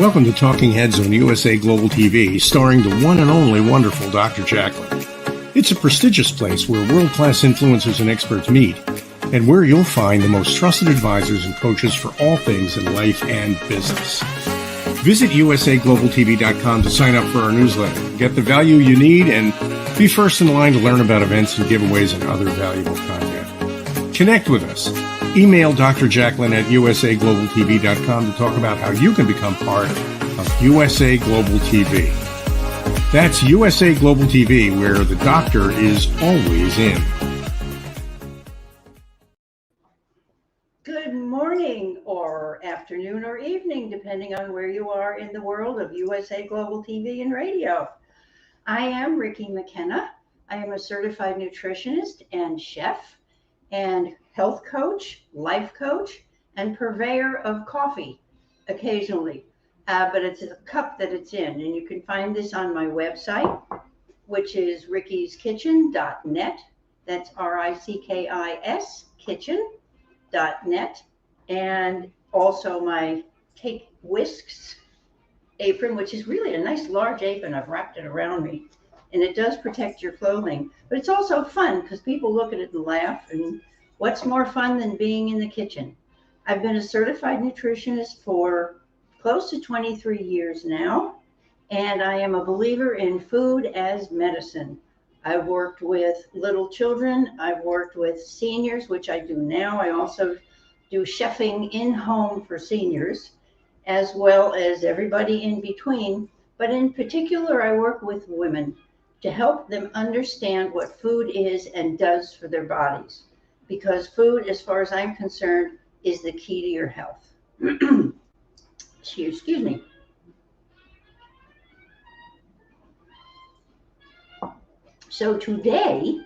Welcome to Talking Heads on USA Global TV, starring the one and only wonderful Dr. JACALYN. It's a prestigious place where world-class influencers and experts meet, and where you'll find the most trusted advisors and coaches for all things in life and business. Visit usaglobaltv.com to sign up for our newsletter, get the value you need, and be first in line to learn about events and giveaways and other valuable content. Connect with us. Email Dr. JACALYN at usaglobaltv.com to talk about how you can become part of USA Global TV. That's USA Global TV, where the doctor is always in. Good morning or afternoon or evening, depending on where you are in the world of USA Global TV and radio. I am Ricki McKenna. I am a certified nutritionist and chef and health coach, life coach, and purveyor of coffee occasionally. But it's a cup that it's in, and you can find this on my website, which is rickie'skitchen.net. That's RICKIS kitchen.net. And also my Cake Whisks apron, which is really a nice large apron. I've wrapped it around me, and it does protect your clothing. But it's also fun because people look at it and laugh, and what's more fun than being in the kitchen? I've been a certified nutritionist for close to 23 years now, and I am a believer in food as medicine. I've worked with little children. I've worked with seniors, which I do now. I also do chefing in home for seniors, as well as everybody in between. But in particular, I work with women to help them understand what food is and does for their bodies. Because food, as far as I'm concerned, is the key to your health. Excuse me. So today,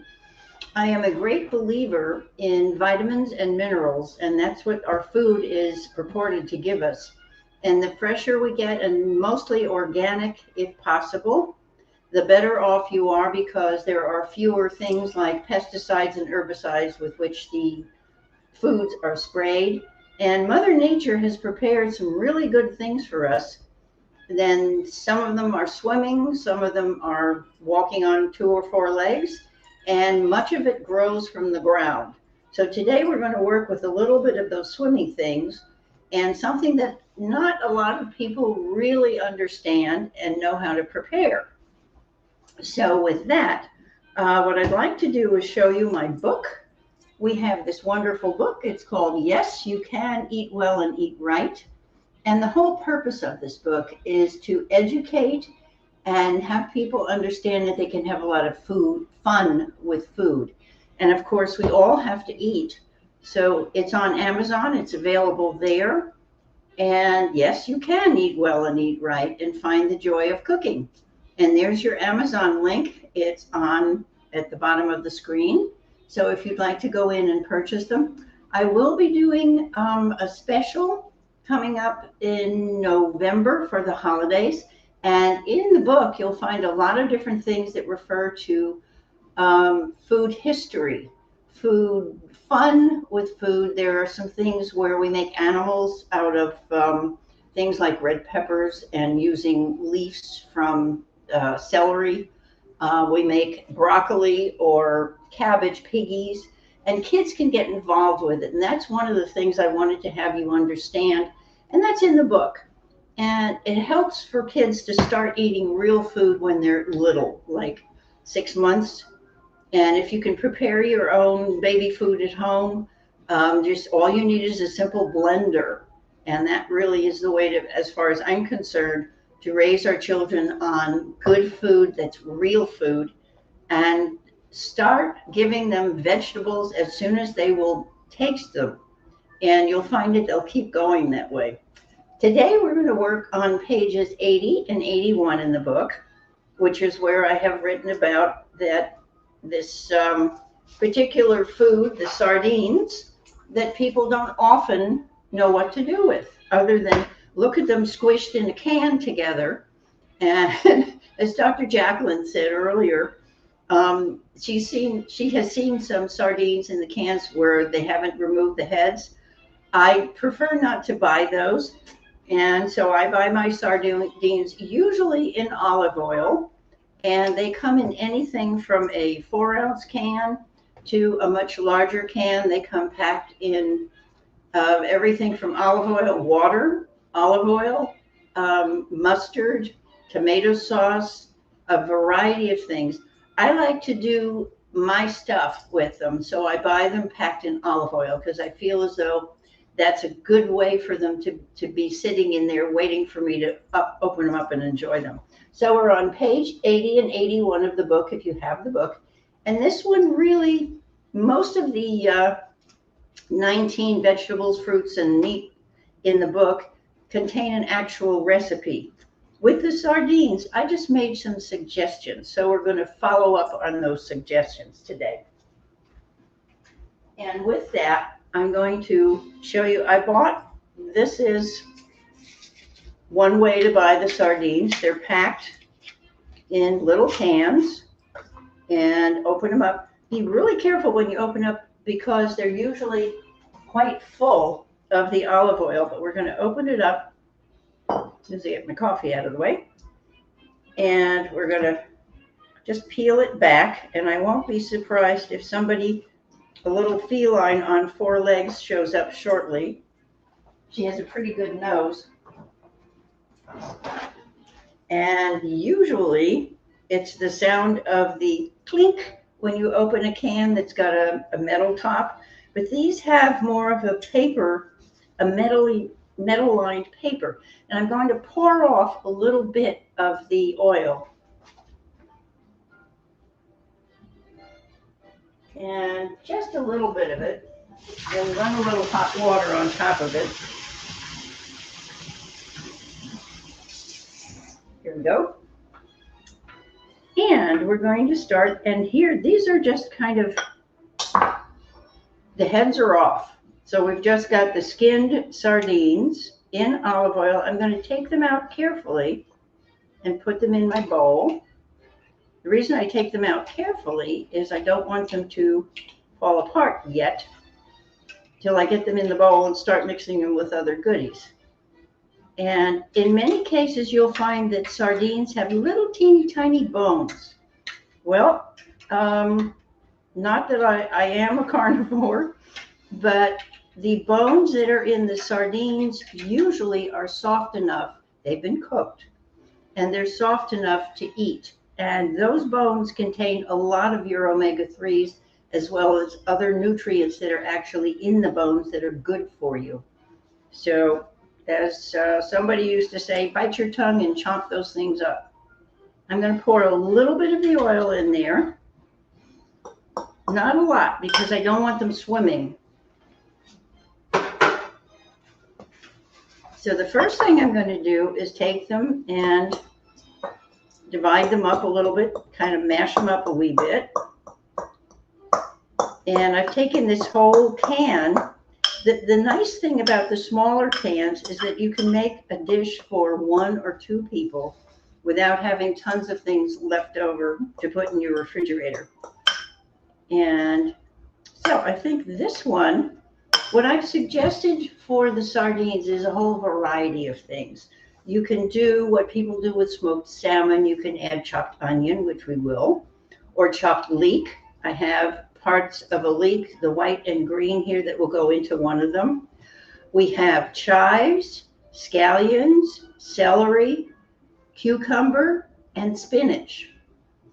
I am a great believer in vitamins and minerals, and that's what our food is purported to give us. And the fresher we get, and mostly organic if possible, the better off you are, because there are fewer things like pesticides and herbicides with which the foods are sprayed. And Mother Nature has prepared some really good things for us. Then some of them are swimming, some of them are walking on 2 or 4 legs, and much of it grows from the ground. So today we're going to work with a little bit of those swimming things, and something that not a lot of people really understand and know how to prepare. So with that, what I'd like to do is show you my book. We have this wonderful book. It's called Yes, You Can Eat Well and Eat Right. And the whole purpose of this book is to educate and have people understand that they can have a lot of fun with food. And of course, we all have to eat. So it's on Amazon. It's available there. And yes, you can eat well and eat right and find the joy of cooking. And there's your Amazon link. It's on at the bottom of the screen. So if you'd like to go in and purchase them, I will be doing a special coming up in November for the holidays. And in the book, you'll find a lot of different things that refer to food history, food fun with food. There are some things where we make animals out of things like red peppers and using leaves from celery. We make broccoli or cabbage piggies, and kids can get involved with it. And that's one of the things I wanted to have you understand. And that's in the book. And it helps for kids to start eating real food when they're little, like 6 months. And if you can prepare your own baby food at home, just all you need is a simple blender. And that really is the way to, as far as I'm concerned, to raise our children on good food that's real food, and start giving them vegetables as soon as they will taste them. And you'll find that they'll keep going that way. Today, we're going to work on pages 80 and 81 in the book, which is where I have written about this particular food, the sardines, that people don't often know what to do with, other than look at them squished in a can together. And as Dr. JACALYN said earlier, she has seen some sardines in the cans where they haven't removed the heads. I prefer not to buy those. And so I buy my sardines usually in olive oil, and they come in anything from a 4-ounce can to a much larger can. They come packed in everything from olive oil, water, olive oil, mustard, tomato sauce, a variety of things. I like to do my stuff with them, so I buy them packed in olive oil because I feel as though that's a good way for them to be sitting in there waiting for me to open them up and enjoy them. So we're on page 80 and 81 of the book, if you have the book. And this one really, most of the 19 vegetables, fruits, and meat in the book contain an actual recipe. With the sardines, I just made some suggestions. So we're going to follow up on those suggestions today. And with that, I'm going to show you, this is one way to buy the sardines. They're packed in little cans, and open them up. Be really careful when you open up because they're usually quite full of the olive oil, but we're going to open it up as soon as I get my coffee out of the way. And we're going to just peel it back, and I won't be surprised if somebody, a little feline on 4 legs, shows up shortly. She has a pretty good nose. And usually it's the sound of the clink when you open a can that's got a metal top. But these have more of a paper, a metal-lined paper. And I'm going to pour off a little bit of the oil. And just a little bit of it. And run a little hot water on top of it. Here we go. And we're going to start, and here, these are just kind of, the heads are off. So we've just got the skinned sardines in olive oil. I'm going to take them out carefully and put them in my bowl. The reason I take them out carefully is I don't want them to fall apart yet till I get them in the bowl and start mixing them with other goodies. And in many cases, you'll find that sardines have little teeny tiny bones. Well, not that I am a carnivore, but the bones that are in the sardines usually are soft enough. They've been cooked, and they're soft enough to eat. And those bones contain a lot of your omega-3s, as well as other nutrients that are actually in the bones that are good for you. So, as somebody used to say, bite your tongue and chomp those things up. I'm going to pour a little bit of the oil in there. Not a lot, because I don't want them swimming. So the first thing I'm going to do is take them and divide them up a little bit, kind of mash them up a wee bit. And I've taken this whole can. The nice thing about the smaller cans is that you can make a dish for 1 or 2 people without having tons of things left over to put in your refrigerator. And so I think this one, what I've suggested for the sardines is a whole variety of things. You can do what people do with smoked salmon. You can add chopped onion, which we will, or chopped leek. I have parts of a leek, the white and green here, that will go into one of them. We have chives, scallions, celery, cucumber, and spinach.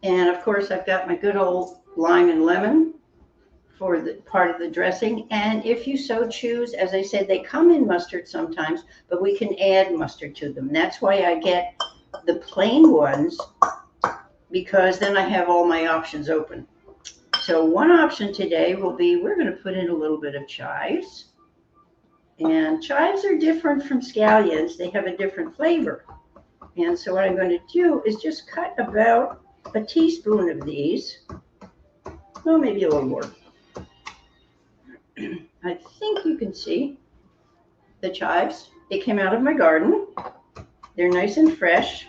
And of course, I've got my good old lime and lemon for the part of the dressing. And if you so choose, as I said, they come in mustard sometimes, but we can add mustard to them. That's why I get the plain ones, because then I have all my options open. So one option today will be, we're going to put in a little bit of chives. And chives are different from scallions. They have a different flavor. And so what I'm going to do is just cut about a teaspoon of these. Well, maybe a little more. I think you can see the chives. They came out of my garden. They're nice and fresh.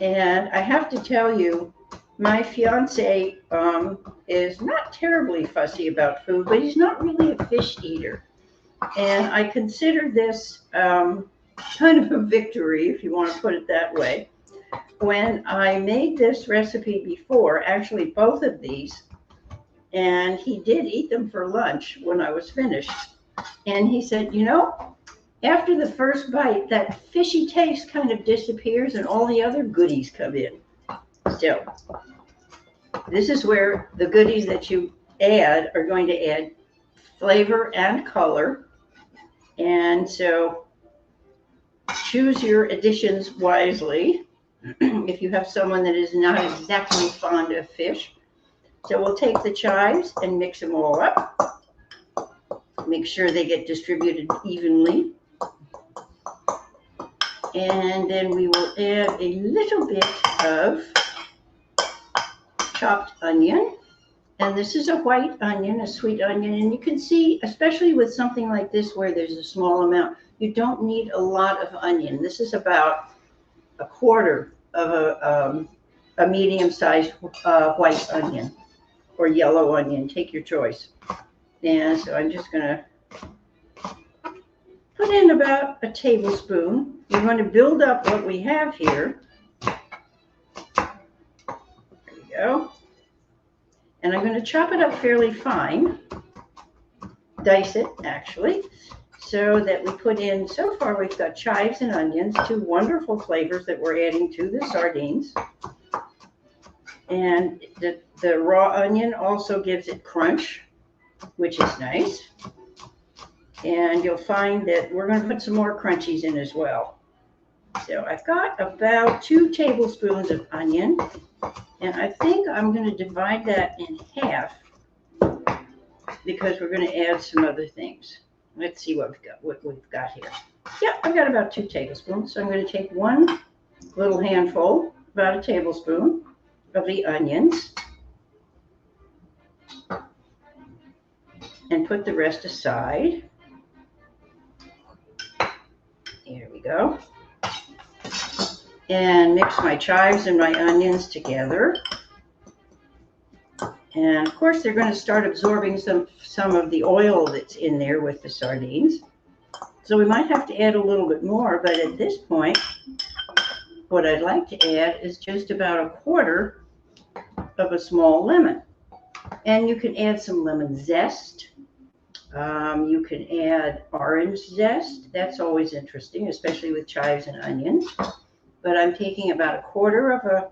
And I have to tell you, my fiance is not terribly fussy about food, but he's not really a fish eater. And I consider this kind of a victory, if you want to put it that way. When I made this recipe before, actually both of these, and he did eat them for lunch when I was finished. And he said, you know, after the first bite, that fishy taste kind of disappears and all the other goodies come in. So this is where the goodies that you add are going to add flavor and color. And so choose your additions wisely if you have someone that is not exactly fond of fish. So we'll take the chives and mix them all up. Make sure they get distributed evenly. And then we will add a little bit of chopped onion. And this is a white onion, a sweet onion. And you can see, especially with something like this where there's a small amount, you don't need a lot of onion. This is about a quarter of a medium-sized white onion or yellow onion. Take your choice. And so I'm just going to put in about a tablespoon. We're going to build up what we have here. There we go. And I'm going to chop it up fairly fine, dice it actually, so that we put in, so far we've got chives and onions, two wonderful flavors that we're adding to the sardines. And the raw onion also gives it crunch, which is nice. And you'll find that we're going to put some more crunchies in as well. So I've got about 2 tablespoons of onion. And I think I'm going to divide that in half because we're going to add some other things. Let's see what we've got here. Yeah, I've got about 2 tablespoons. So I'm going to take one little handful, about a tablespoon of the onions, and put the rest aside. Here we go. And mix my chives and my onions together. And of course, they're going to start absorbing some of the oil that's in there with the sardines. So we might have to add a little bit more, but at this point, what I'd like to add is just about a quarter of a small lemon. And you can add some lemon zest. You can add orange zest. That's always interesting, especially with chives and onions. But I'm taking about a quarter of a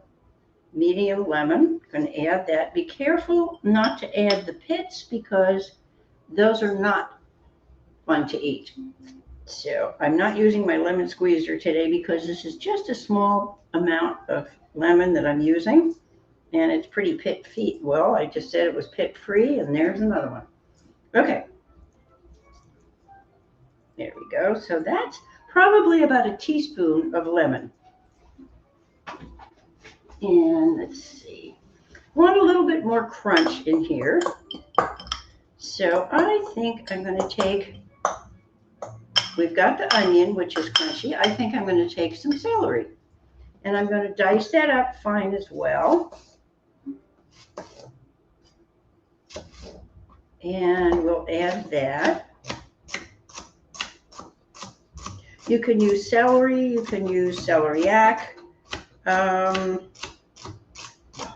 medium lemon. I'm going to add that. Be careful not to add the pits because those are not fun to eat. So I'm not using my lemon squeezer today because this is just a small amount of lemon that I'm using. And it's pretty pit-free. Well, I just said it was pit-free, and there's another one. Okay. There we go. So that's probably about a teaspoon of lemon. And let's see, want a little bit more crunch in here. So I think I'm going to take, we've got the onion, which is crunchy. I think I'm going to take some celery. And I'm going to dice that up fine as well. And we'll add that. You can use celery, you can use celeriac. A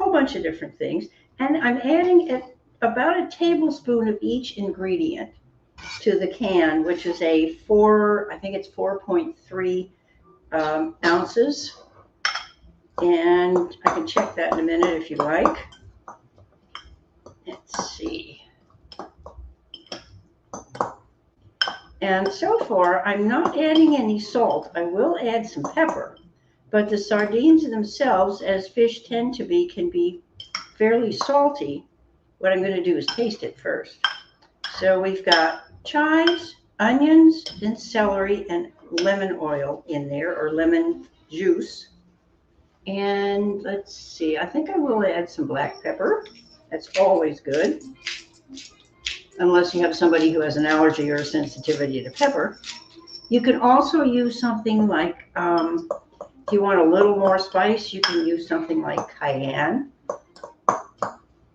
whole bunch of different things. And I'm adding about a tablespoon of each ingredient to the can, which is I think it's 4.3 ounces. And I can check that in a minute if you like. Let's see. And so far, I'm not adding any salt. I will add some pepper. But the sardines themselves, as fish tend to be, can be fairly salty. What I'm going to do is taste it first. So we've got chives, onions, and celery, and lemon oil in there, or lemon juice. And let's see, I think I will add some black pepper. That's always good. Unless you have somebody who has an allergy or a sensitivity to pepper. You can also use something like, if you want a little more spice, you can use something like cayenne.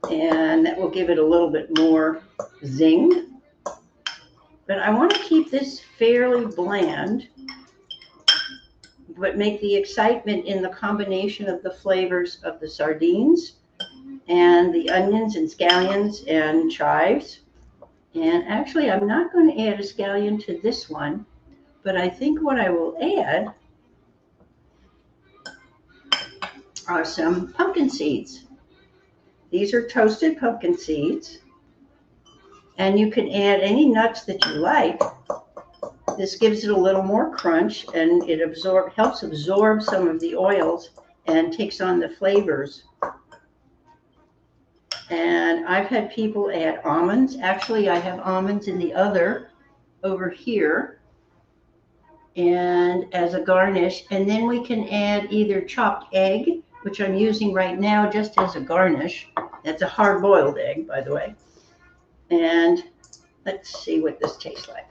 And that will give it a little bit more zing. But I want to keep this fairly bland, but make the excitement in the combination of the flavors of the sardines and the onions and scallions and chives. And actually, I'm not going to add a scallion to this one, but I think what I will add are some pumpkin seeds. These are toasted pumpkin seeds, and you can add any nuts that you like. This gives it a little more crunch, and it helps absorb some of the oils and takes on the flavors. And I've had people add almonds. Actually, I have almonds in the other over here, and as a garnish. And then we can add either chopped egg, which I'm using right now just as a garnish. That's a hard-boiled egg, by the way. And let's see what this tastes like.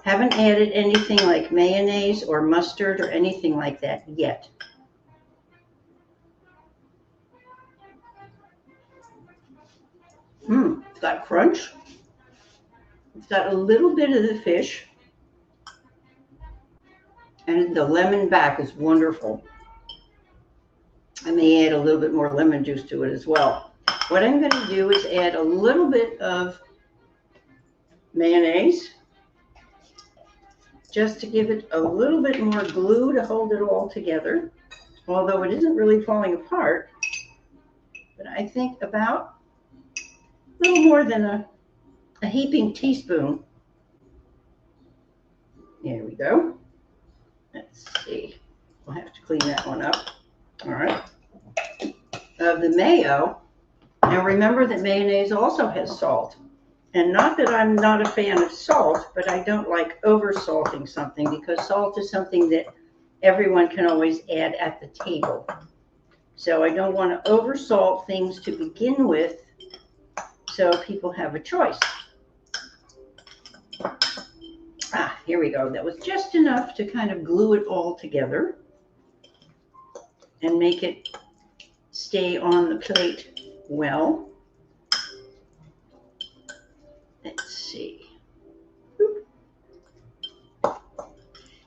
Haven't added anything like mayonnaise or mustard or anything like that yet. It's got crunch. It's got a little bit of the fish. And the lemon back is wonderful. I may add a little bit more lemon juice to it as well. What I'm going to do is add a little bit of mayonnaise, just to give it a little bit more glue to hold it all together, although it isn't really falling apart. But I think about a little more than a heaping teaspoon. There we go. Let's see. We'll have to clean that one up. All right. Of the mayo. Now remember that mayonnaise also has salt. And not that I'm not a fan of salt, but I don't like over salting something, because salt is something that everyone can always add at the table. So I don't want to over salt things to begin with, so people have a choice. Here we go. That was just enough to kind of glue it all together and make it stay on the plate well. Let's see.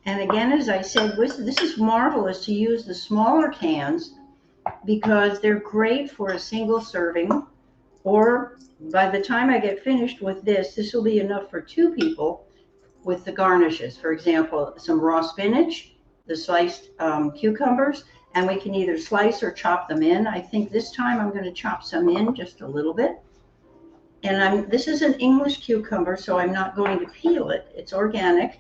And again, as I said, this is marvelous to use the smaller cans, because they're great for a single serving, or by the time I get finished with this will be enough for 2 people with the garnishes. For example, some raw spinach, the sliced cucumbers, and we can either slice or chop them in. I think this time I'm going to chop some in just a little bit. And this is an English cucumber, so I'm not going to peel it. It's organic.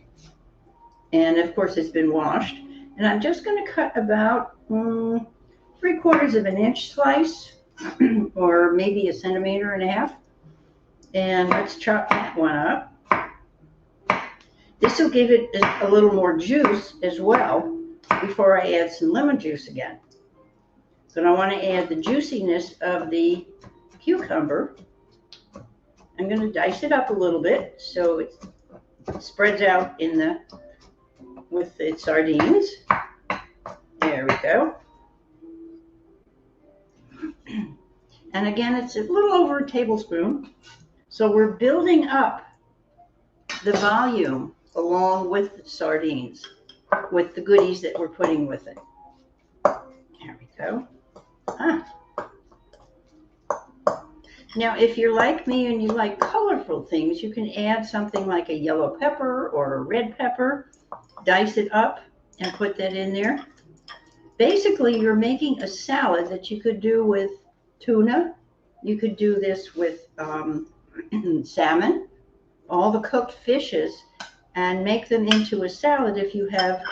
And of course, it's been washed. And I'm just going to cut about 3/4 of an inch slice, or maybe 1.5 centimeters. And let's chop that one up. This will give it a little more juice as well before I add some lemon juice again. So I want to add the juiciness of the cucumber. I'm going to dice it up a little bit so it spreads out with the sardines. There we go. And again, it's a little over a tablespoon. So we're building up the volume along with the sardines, with the goodies that we're putting with it. There we go. Now, if you're like me and you like colorful things, you can add something like a yellow pepper or a red pepper, dice it up and put that in there. Basically, you're making a salad that you could do with tuna. You could do this with salmon, all the cooked fishes, and make them into a salad if you have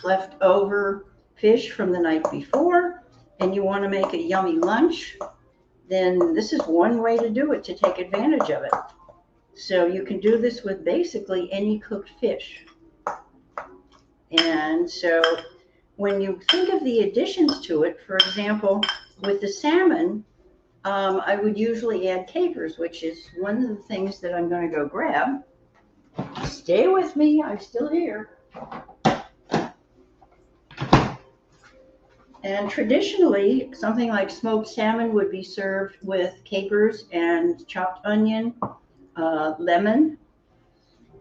leftover fish from the night before and you want to make a yummy lunch. Then this is one way to do it, to take advantage of it. So you can do this with basically any cooked fish. And so when you think of the additions to it, for example, with the salmon, I would usually add capers, which is one of the things that I'm going to go grab. Stay with me, I'm still here. And traditionally, something like smoked salmon would be served with capers and chopped onion lemon.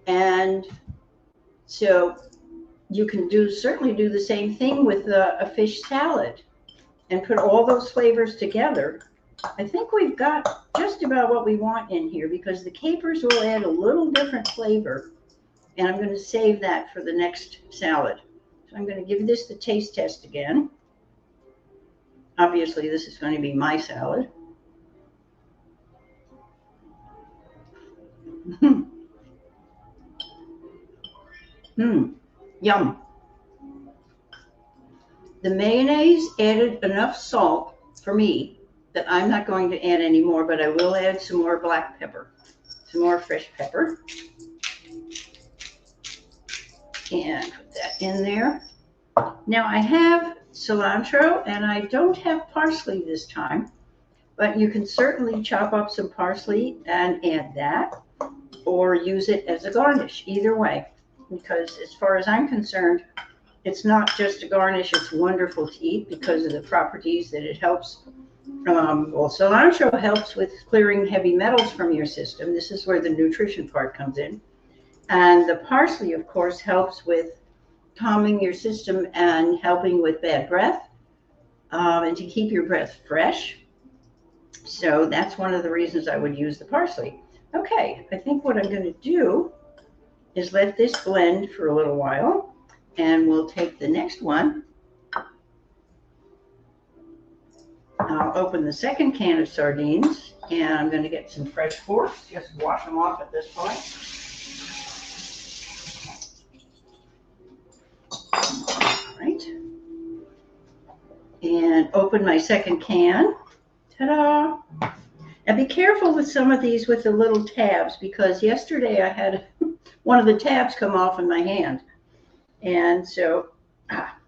And so you can certainly do the same thing with a fish salad and put all those flavors together. I think we've got just about what we want in here because the capers will add a little different flavor, and I'm going to save that for the next salad. So I'm going to give this the taste test again. Obviously, this is going to be my salad. Yum. The mayonnaise added enough salt for me that I'm not going to add any more, but I will add some more black pepper, some more fresh pepper. And put that in there. Now I have cilantro and I don't have parsley this time, but you can certainly chop up some parsley and add that or use it as a garnish, either way, because as far as I'm concerned, it's not just a garnish, it's wonderful to eat because of the properties that it helps. Well, cilantro helps with clearing heavy metals from your system. This is where the nutrition part comes in. And the parsley, of course, helps with calming your system and helping with bad breath and to keep your breath fresh. So that's one of the reasons I would use the parsley. Okay, I think what I'm going to do is let this blend for a little while, and we'll take the next one. I'll open the second can of sardines, and I'm going to get some fresh forks, just wash them off at this point. All right. And open my second can. Ta-da! And be careful with some of these with the little tabs, because yesterday I had one of the tabs come off in my hand. And so,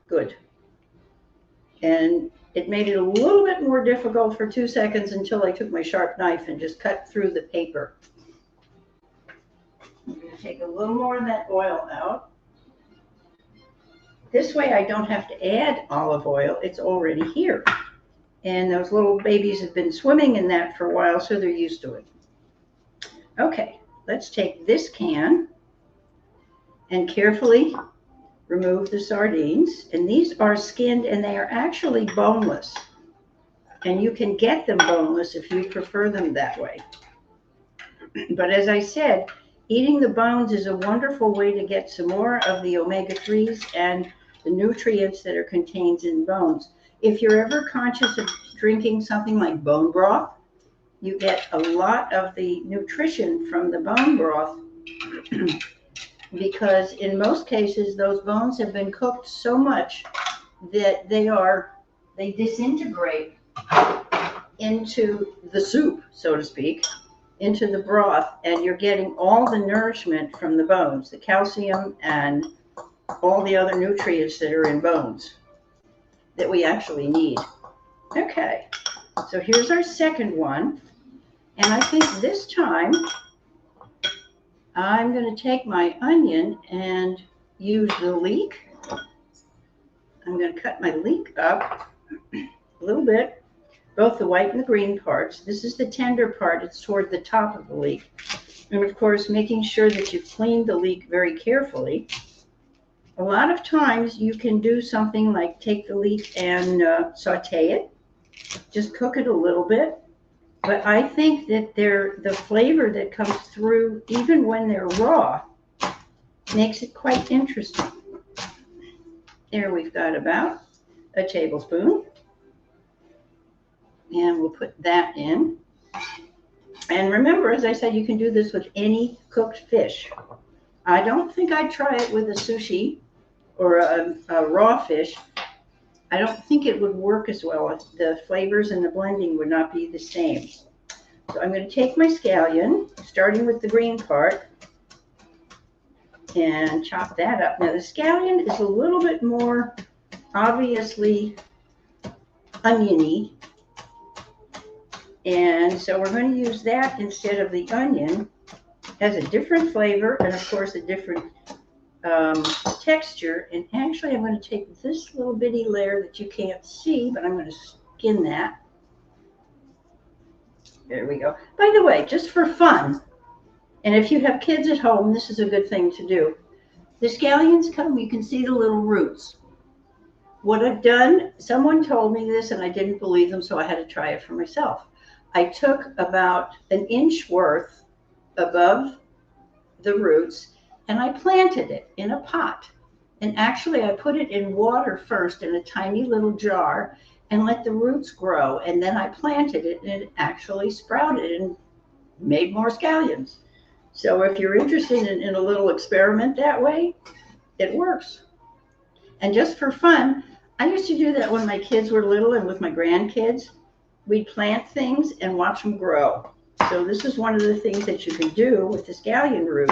good. And it made it a little bit more difficult for 2 seconds until I took my sharp knife and just cut through the paper. I'm going to take a little more of that oil out. This way I don't have to add olive oil. It's already here. And those little babies have been swimming in that for a while, so they're used to it. Okay, let's take this can and carefully remove the sardines. And these are skinned and they are actually boneless. And you can get them boneless if you prefer them that way. But as I said, eating the bones is a wonderful way to get some more of the omega-3s and the nutrients that are contained in bones. If you're ever conscious of drinking something like bone broth, you get a lot of the nutrition from the bone broth because in most cases, those bones have been cooked so much that they disintegrate into the soup, so to speak, into the broth, and you're getting all the nourishment from the bones, the calcium and all the other nutrients that are in bones that we actually need. Okay, so here's our second one. And I think this time I'm going to take my onion and use the leek. I'm going to cut my leek up a little bit, both the white and the green parts. This is the tender part. It's toward the top of the leek. And of course, making sure that you clean the leek very carefully. A lot of times you can do something like take the leek and saute it, just cook it a little bit. But I think that the flavor that comes through, even when they're raw, makes it quite interesting. There we've got about a tablespoon. And we'll put that in. And remember, as I said, you can do this with any cooked fish. I don't think I'd try it with a sushi or a raw fish. I don't think it would work as well. The flavors and the blending would not be the same. So I'm going to take my scallion, starting with the green part, and chop that up. Now the scallion is a little bit more obviously oniony, and so we're going to use that instead of the onion. It has a different flavor and of course a different texture. And actually I'm going to take this little bitty layer that you can't see, but I'm going to skin that. There we go. By the way, just for fun, And if you have kids at home, this is a good thing to do. The scallions come, you can see the little roots. What I've done, someone told me this and I didn't believe them, so I had to try it for myself. I took about an inch worth above the roots and I planted it in a pot. And actually I put it in water first in a tiny little jar and let the roots grow. And then I planted it and it actually sprouted and made more scallions. So if you're interested in a little experiment that way, it works. And just for fun, I used to do that when my kids were little and with my grandkids. We'd plant things and watch them grow. So this is one of the things that you can do with the scallion root.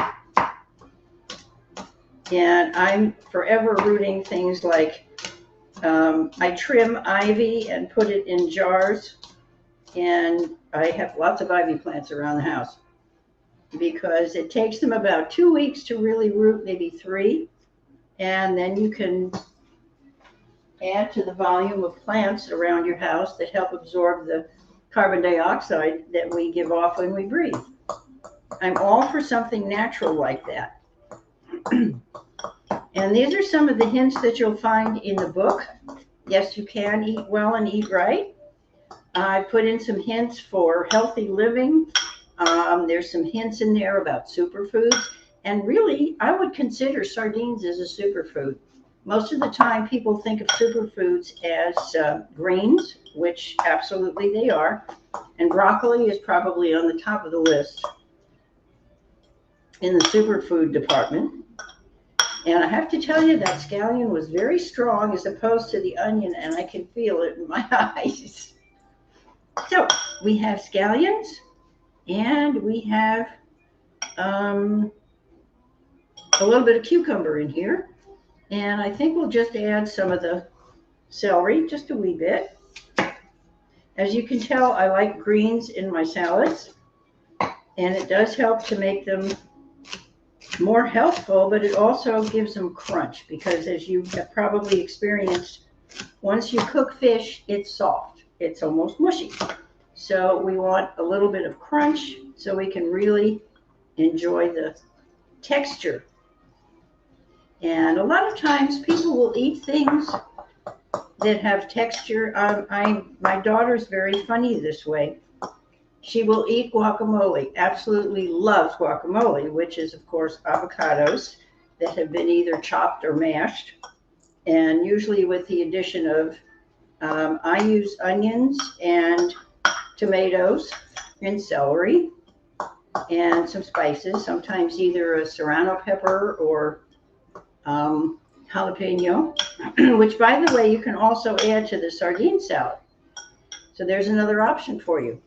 And I'm forever rooting things like I trim ivy and put it in jars. And I have lots of ivy plants around the house because it takes them about 2 weeks to really root, maybe 3. And then you can add to the volume of plants around your house that help absorb the carbon dioxide that we give off when we breathe. I'm all for something natural like that. And these are some of the hints that you'll find in the book. Yes, you can eat well and eat right. I put in some hints for healthy living. There's some hints in there about superfoods. And really, I would consider sardines as a superfood. Most of the time, people think of superfoods as grains, which absolutely they are. And broccoli is probably on the top of the list in the superfood department. And I have to tell you that scallion was very strong as opposed to the onion, and I can feel it in my eyes. So we have scallions, and we have a little bit of cucumber in here. And I think we'll just add some of the celery, just a wee bit. As you can tell, I like greens in my salads, and it does help to make them more healthful, but it also gives them crunch because, as you have probably experienced, once you cook fish, it's soft. It's almost mushy. So we want a little bit of crunch so we can really enjoy the texture. And a lot of times people will eat things that have texture. My daughter's very funny this way. She will eat guacamole, absolutely loves guacamole, which is, of course, avocados that have been either chopped or mashed, and usually with the addition of, I use onions and tomatoes and celery and some spices, sometimes either a serrano pepper or jalapeno, which, by the way, you can also add to the sardine salad. So there's another option for you.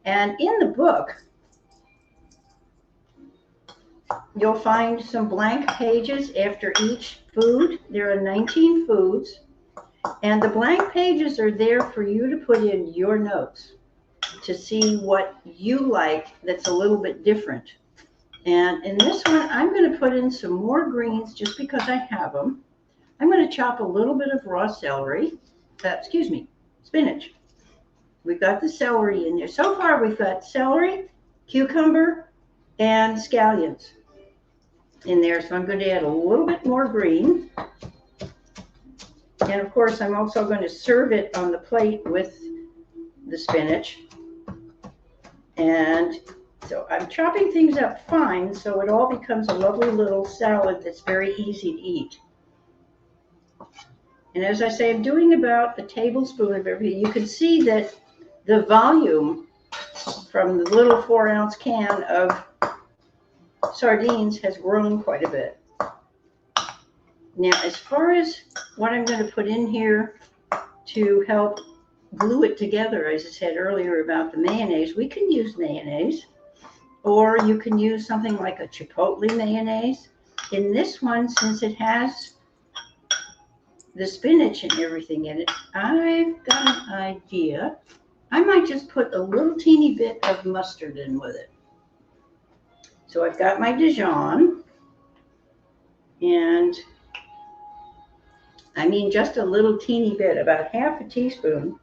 And in the book, you'll find some blank pages after each food. There are 19 foods, and the blank pages are there for you to put in your notes to see what you like that's a little bit different. And in this one, I'm going to put in some more greens just because I have them. I'm going to chop a little bit of raw celery, spinach. We've got the celery in there. So far, we've got celery, cucumber, and scallions in there. So I'm going to add a little bit more green. And of course, I'm also going to serve it on the plate with the spinach. And so I'm chopping things up fine so it all becomes a lovely little salad that's very easy to eat. And as I say, I'm doing about a tablespoon of everything. You can see that the volume from the little 4-ounce can of sardines has grown quite a bit. Now, as far as what I'm going to put in here to help glue it together, as I said earlier about the mayonnaise, we can use mayonnaise, or you can use something like a chipotle mayonnaise. In this one, since it has the spinach and everything in it, I've got an idea. I might just put a little teeny bit of mustard in with it. So I've got my Dijon, and I mean just a little teeny bit, about half a teaspoon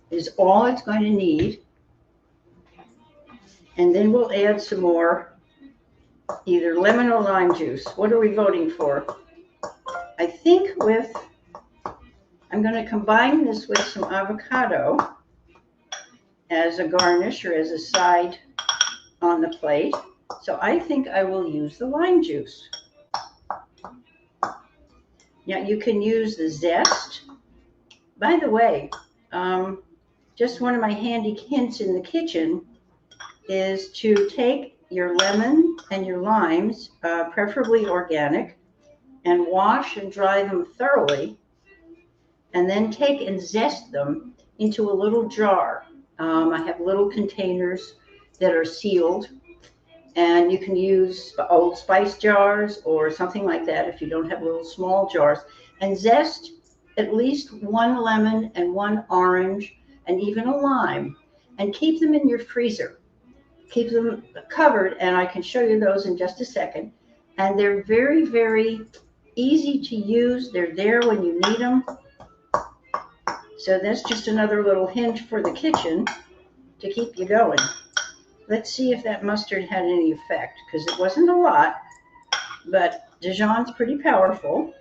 is all it's going to need. And then we'll add some more, either lemon or lime juice. What are we voting for? I think I'm going to combine this with some avocado as a garnish or as a side on the plate. So I think I will use the lime juice. Now you can use the zest. By the way, just one of my handy hints in the kitchen is to take your lemon and your limes, preferably organic, and wash and dry them thoroughly, and then take and zest them into a little jar. I have little containers that are sealed, and you can use old spice jars or something like that if you don't have little small jars, and zest at least one lemon and one orange and even a lime, and keep them in your freezer. Keep them covered, and I can show you those in just a second. And they're very, very easy to use. They're there when you need them. So that's just another little hint for the kitchen to keep you going. Let's see if that mustard had any effect, because it wasn't a lot, but Dijon's pretty powerful.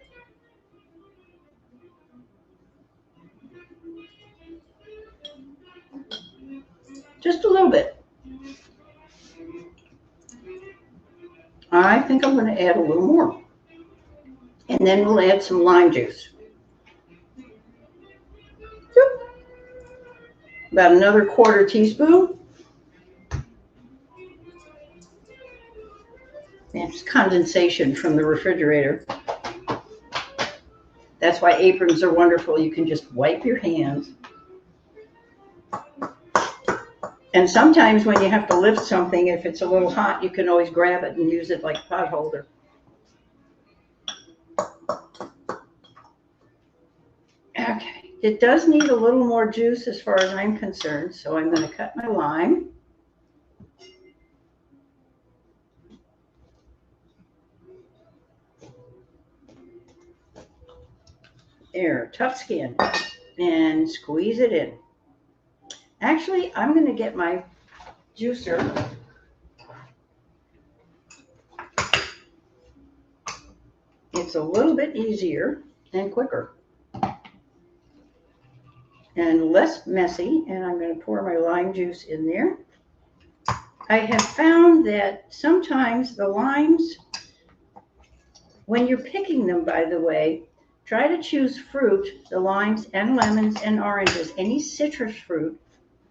Just a little bit. I think I'm going to add a little more. And then we'll add some lime juice. About another quarter teaspoon. It's condensation from the refrigerator. That's why aprons are wonderful. You can just wipe your hands. And sometimes when you have to lift something, if it's a little hot, you can always grab it and use it like a pot holder. Okay. It does need a little more juice as far as I'm concerned, so I'm going to cut my lime. There, tough skin, and squeeze it in. Actually, I'm going to get my juicer. It's a little bit easier and quicker and less messy, and I'm going to pour my lime juice in there. I have found that sometimes the limes, when you're picking them, by the way, try to choose fruit, the limes and lemons and oranges, any citrus fruit,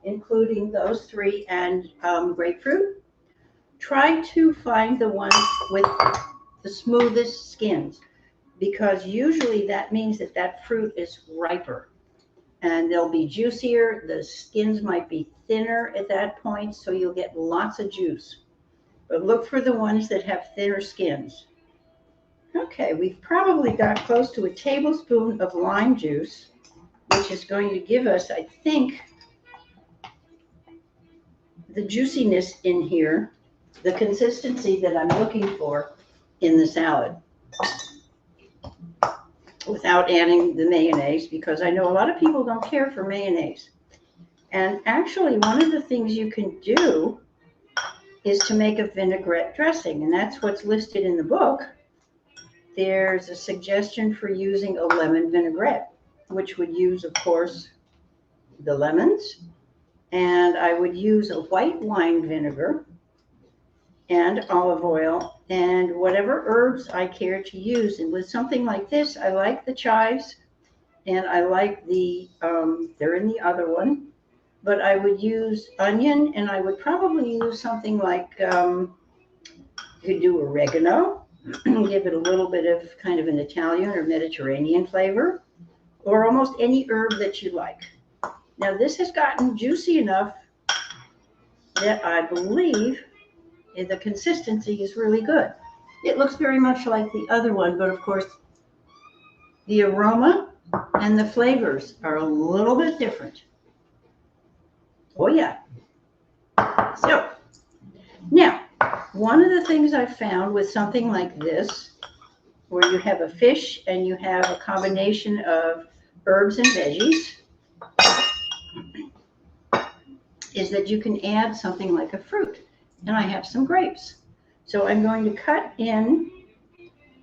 including those three, and grapefruit. Try to find the ones with the smoothest skins, because usually that means that that fruit is riper and they'll be juicier. The skins might be thinner at that point, so you'll get lots of juice. But look for the ones that have thinner skins. Okay, we've probably got close to a tablespoon of lime juice, which is going to give us, I think, the juiciness in here, the consistency that I'm looking for in the salad, without adding the mayonnaise, because I know a lot of people don't care for mayonnaise. And actually, one of the things you can do is to make a vinaigrette dressing, and that's what's listed in the book. There's a suggestion for using a lemon vinaigrette, which would use, of course, the lemons, and I would use a white wine vinegar and olive oil and whatever herbs I care to use. And with something like this, I like the chives, and I like they're in the other one, but I would use onion, and I would probably use something like, you could do oregano, give it a little bit of kind of an Italian or Mediterranean flavor, or almost any herb that you like. Now this has gotten juicy enough that I believe the consistency is really good. It looks very much like the other one, but of course the aroma and the flavors are a little bit different. Oh yeah. So now, one of the things I found with something like this, where you have a fish and you have a combination of herbs and veggies, is that you can add something like a fruit. and I have some grapes. So I'm going to cut in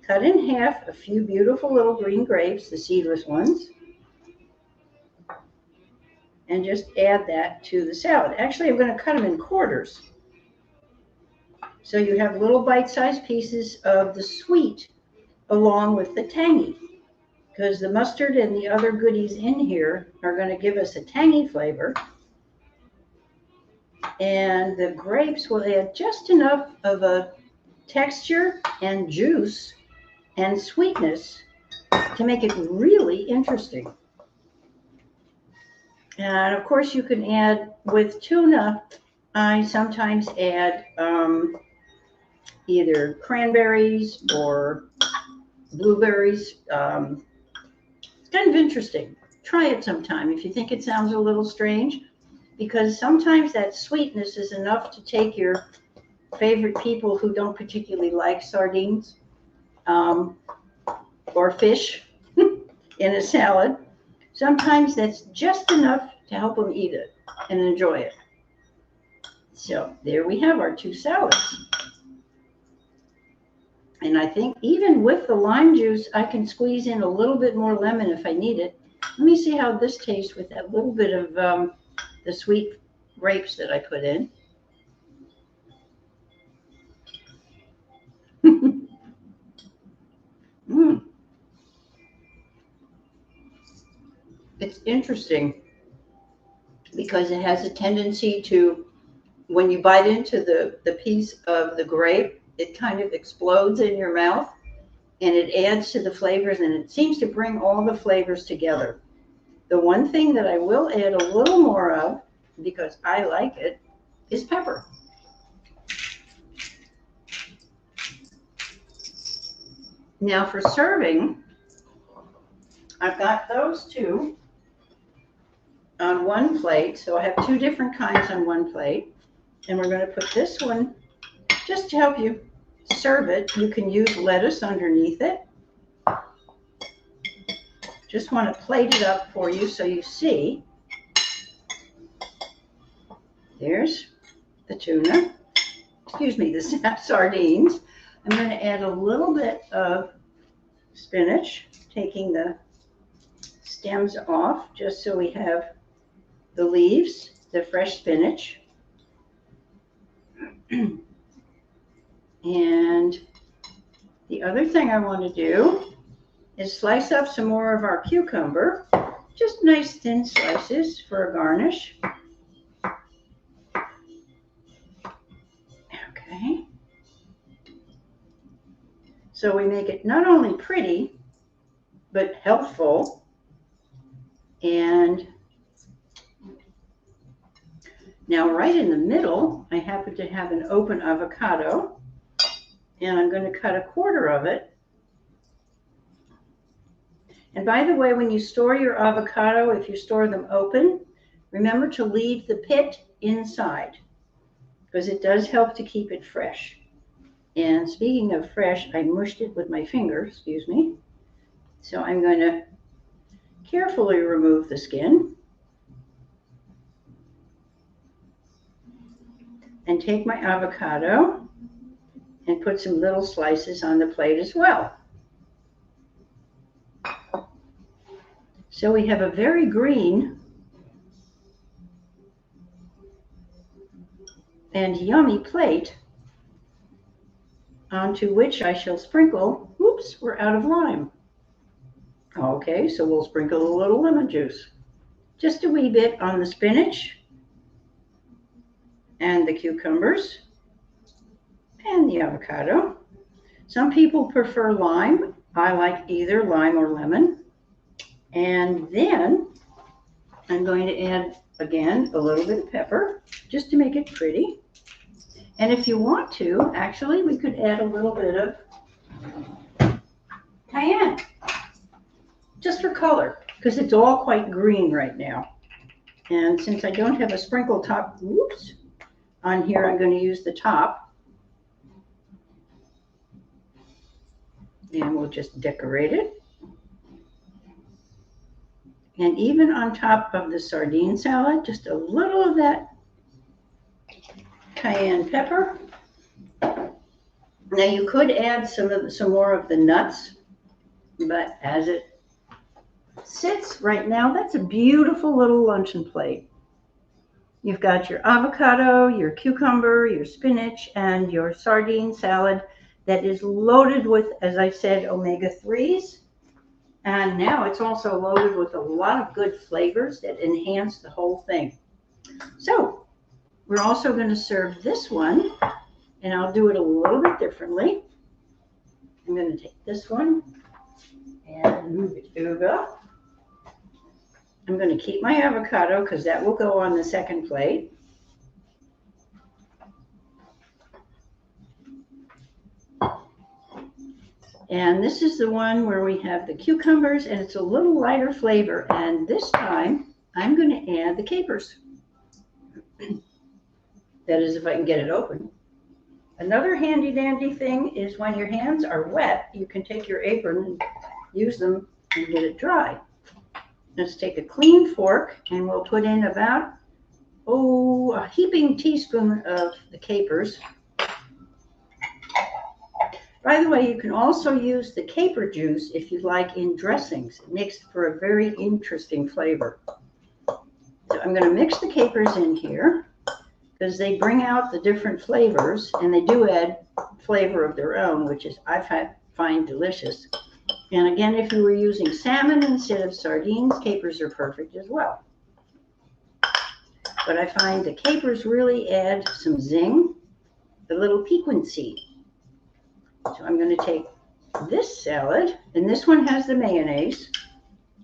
half a few beautiful little green grapes, the seedless ones, and just add that to the salad. Actually, I'm going to cut them in quarters. So you have little bite-sized pieces of the sweet along with the tangy, because the mustard and the other goodies in here are going to give us a tangy flavor. And the grapes will add just enough of a texture and juice and sweetness to make it really interesting. And of course you can add, with tuna, I sometimes add either cranberries or blueberries. It's kind of interesting. Try it sometime if you think it sounds a little strange, because sometimes that sweetness is enough to take your favorite people who don't particularly like sardines or fish in a salad. Sometimes that's just enough to help them eat it and enjoy it. So there we have our two salads. And I think even with the lime juice, I can squeeze in a little bit more lemon if I need it. Let me see how this tastes with that little bit of the sweet grapes that I put in. It's interesting because it has a tendency to, when you bite into the piece of the grape, it kind of explodes in your mouth and it adds to the flavors, and it seems to bring all the flavors together. The one thing that I will add a little more of, because I like it, is pepper. Now for serving, I've got those two on one plate. So I have two different kinds on one plate. And we're going to put this one, just to help you serve it, you can use lettuce underneath it. Just want to plate it up for you so you see. There's the tuna, excuse me, the sardines. I'm going to add a little bit of spinach, taking the stems off just so we have the leaves, the fresh spinach. And the other thing I want to do is slice up some more of our cucumber, just nice thin slices for a garnish. Okay. So we make it not only pretty, but healthful. And now right in the middle, I happen to have an open avocado, and I'm going to cut a quarter of it. And by the way, when you store your avocado, if you store them open, remember to leave the pit inside, because it does help to keep it fresh. And speaking of fresh, I mushed it with my finger, excuse me. So I'm going to carefully remove the skin and take my avocado and put some little slices on the plate as well. So we have a very green and yummy plate onto which I shall sprinkle, oops, we're out of lime. Okay, so we'll sprinkle a little lemon juice. Just a wee bit on the spinach and the cucumbers and the avocado. Some people prefer lime. I like either lime or lemon. And then I'm going to add, again, a little bit of pepper just to make it pretty. And if you want to, actually, we could add a little bit of cayenne, just for color, because it's all quite green right now. And since I don't have a sprinkle top, whoops, on here, I'm going to use the top. And we'll just decorate it. And even on top of the sardine salad, just a little of that cayenne pepper. Now you could add some more of the nuts, but as it sits right now, that's a beautiful little luncheon plate. You've got your avocado, your cucumber, your spinach, and your sardine salad that is loaded with, as I said, omega-3s. And now it's also loaded with a lot of good flavors that enhance the whole thing. So we're also going to serve this one, and I'll do it a little bit differently. I'm going to take this one and move it over. I'm going to keep my avocado because that will go on the second plate. And this is the one where we have the cucumbers, and it's a little lighter flavor. And this time, I'm going to add the capers. That is, if I can get it open. Another handy dandy thing is when your hands are wet, you can take your apron and use them and get it dry. Let's take a clean fork, and we'll put in about, a heaping teaspoon of the capers. By the way, you can also use the caper juice if you like in dressings. It makes for a very interesting flavor. So I'm going to mix the capers in here because they bring out the different flavors, and they do add flavor of their own, which is find delicious. And again, if you were using salmon instead of sardines, capers are perfect as well. But I find the capers really add some zing, a little piquancy. So I'm going to take this salad, and this one has the mayonnaise,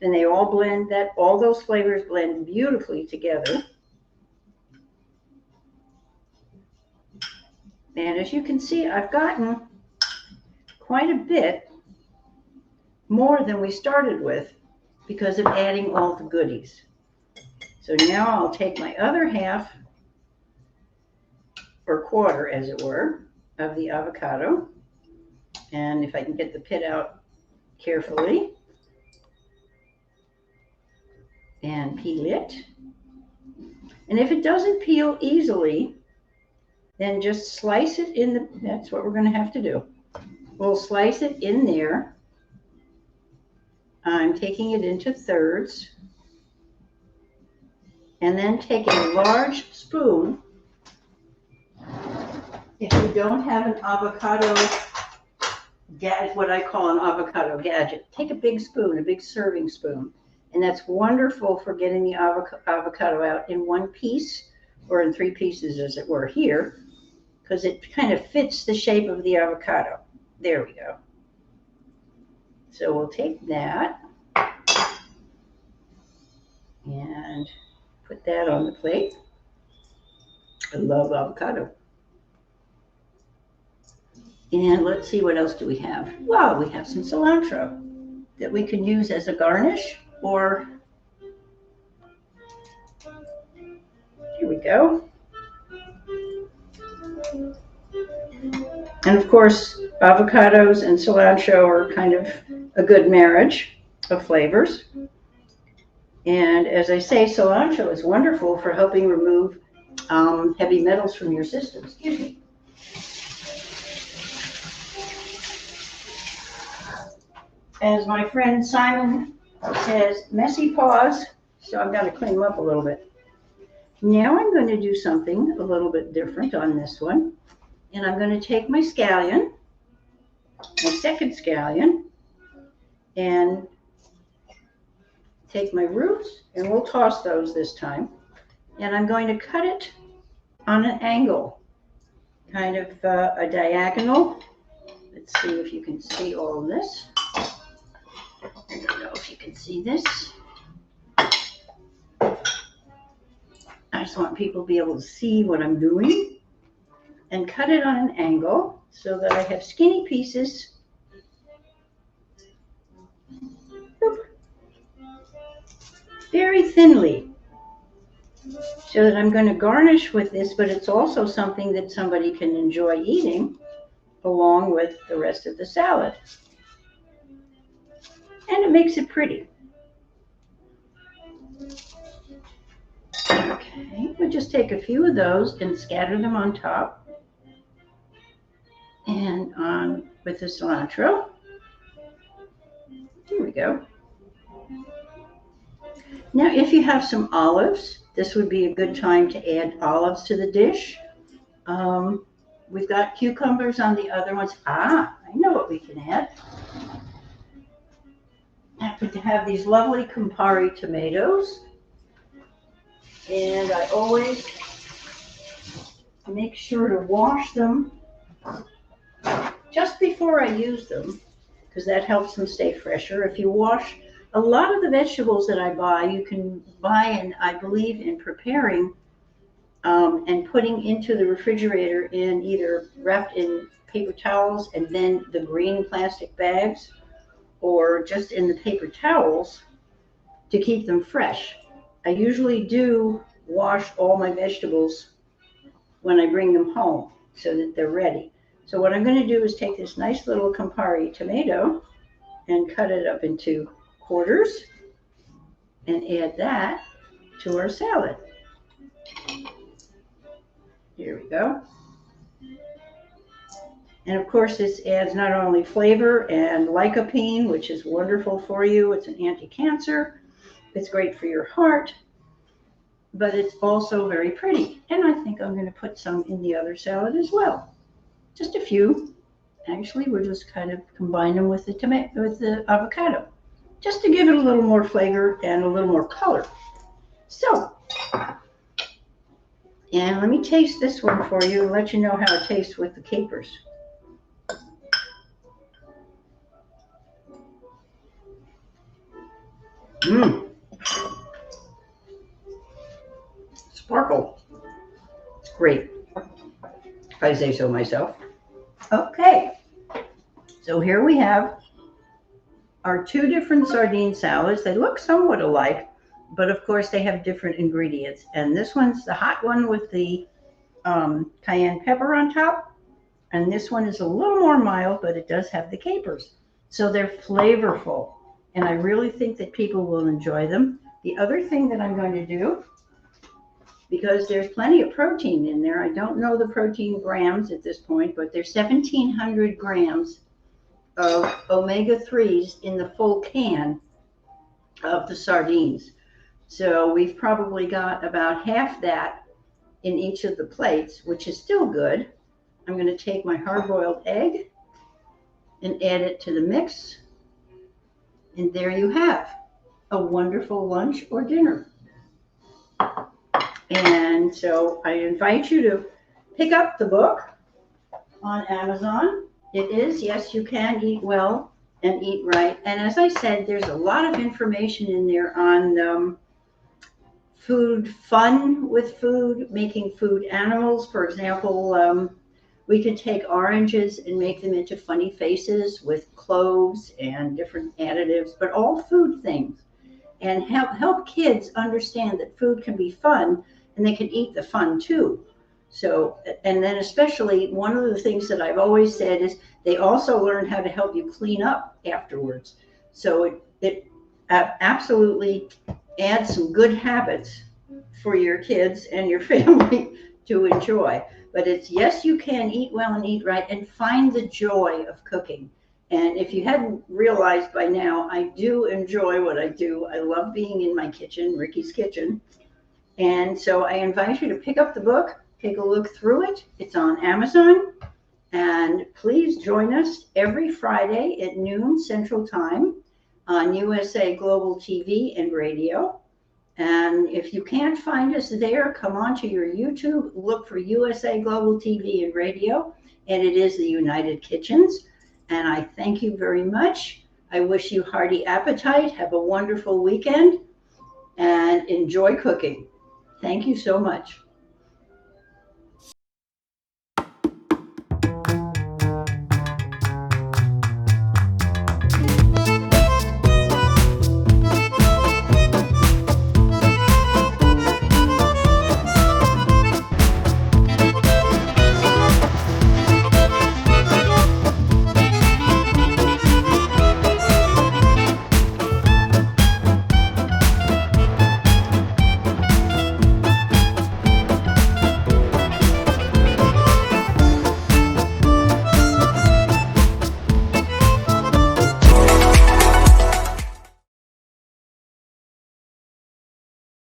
and they all blend, all those flavors blend beautifully together. And as you can see, I've gotten quite a bit more than we started with because of adding all the goodies. So now I'll take my other half, or quarter as it were, of the avocado. And if I can get the pit out carefully and peel it. And if it doesn't peel easily, then just slice it in that's what we're going to have to do. We'll slice it in there. I'm taking it into thirds. And then take a large spoon. If you don't have an avocado gadget, what I call an avocado gadget, take a big spoon, a big serving spoon. And that's wonderful for getting the avocado out in one piece, or in three pieces as it were here, because it kind of fits the shape of the avocado. There we go. So we'll take that and put that on the plate. I love avocado. And let's see, what else do we have? Well, we have some cilantro that we can use as a garnish, or here we go. And of course, avocados and cilantro are kind of a good marriage of flavors. And as I say, cilantro is wonderful for helping remove heavy metals from your system. Excuse me. As my friend Simon says, messy paws, so I'm going to clean them up a little bit. Now I'm going to do something a little bit different on this one. And I'm going to take my scallion, my second scallion, and take my roots, and we'll toss those this time. And I'm going to cut it on an angle, kind of a diagonal. Let's see if you can see all of this. I don't know if you can see this. I just want people to be able to see what I'm doing. And cut it on an angle so that I have skinny pieces. Boop. Very thinly. So that I'm going to garnish with this, but it's also something that somebody can enjoy eating along with the rest of the salad. And it makes it pretty. Okay. We'll just take a few of those and scatter them on top and on with the cilantro. There we go. Now, if you have some olives, this would be a good time to add olives to the dish. We've got cucumbers on the other ones. I know what we can add. I happen to have these lovely Campari tomatoes. And I always make sure to wash them just before I use them, because that helps them stay fresher. If you wash a lot of the vegetables that I buy, you can buy, and I believe in preparing and putting into the refrigerator in either wrapped in paper towels and then the green plastic bags, or just in the paper towels to keep them fresh. I usually do wash all my vegetables when I bring them home so that they're ready. So what I'm going to do is take this nice little Campari tomato and cut it up into quarters and add that to our salad. Here we go. And of course, this adds not only flavor and lycopene, which is wonderful for you. It's an anti-cancer. It's great for your heart, but it's also very pretty. And I think I'm going to put some in the other salad as well. Just a few. Actually, we'll just kind of combine them with the avocado, just to give it a little more flavor and a little more color. So, and let me taste this one for you and let you know how it tastes with the capers. Sparkle. Great, if I say so myself. Okay, so here we have our two different sardine salads. They look somewhat alike, but of course they have different ingredients. And this one's the hot one with the cayenne pepper on top. And this one is a little more mild, but it does have the capers. So they're flavorful. And I really think that people will enjoy them. The other thing that I'm going to do, because there's plenty of protein in there, I don't know the protein grams at this point, but there's 1,700 grams of omega-3s in the full can of the sardines. So we've probably got about half that in each of the plates, which is still good. I'm going to take my hard-boiled egg and add it to the mix. And there you have a wonderful lunch or dinner. And so I invite you to pick up the book on Amazon. It is Yes, You Can Eat Well and Eat Right. And as I said, there's a lot of information in there on food, fun with food, making food animals. For example, we could take oranges and make them into funny faces with cloves and different additives, but all food things. And help kids understand that food can be fun and they can eat the fun too. So, and then especially one of the things that I've always said is they also learn how to help you clean up afterwards. So it absolutely adds some good habits for your kids and your family to enjoy. But it's Yes, You Can Eat Well and Eat Right, and find the joy of cooking. And if you hadn't realized by now, I do enjoy what I do. I love being in my kitchen, Ricky's Kitchen. And so I invite you to pick up the book, take a look through it. It's on Amazon. And please join us every Friday at noon Central Time on USA Global TV and radio. And if you can't find us there, come on to your YouTube, look for USA Global TV and radio, and it is the United Kitchens. And I thank you very much. I wish you hearty appetite. Have a wonderful weekend and enjoy cooking. Thank you so much.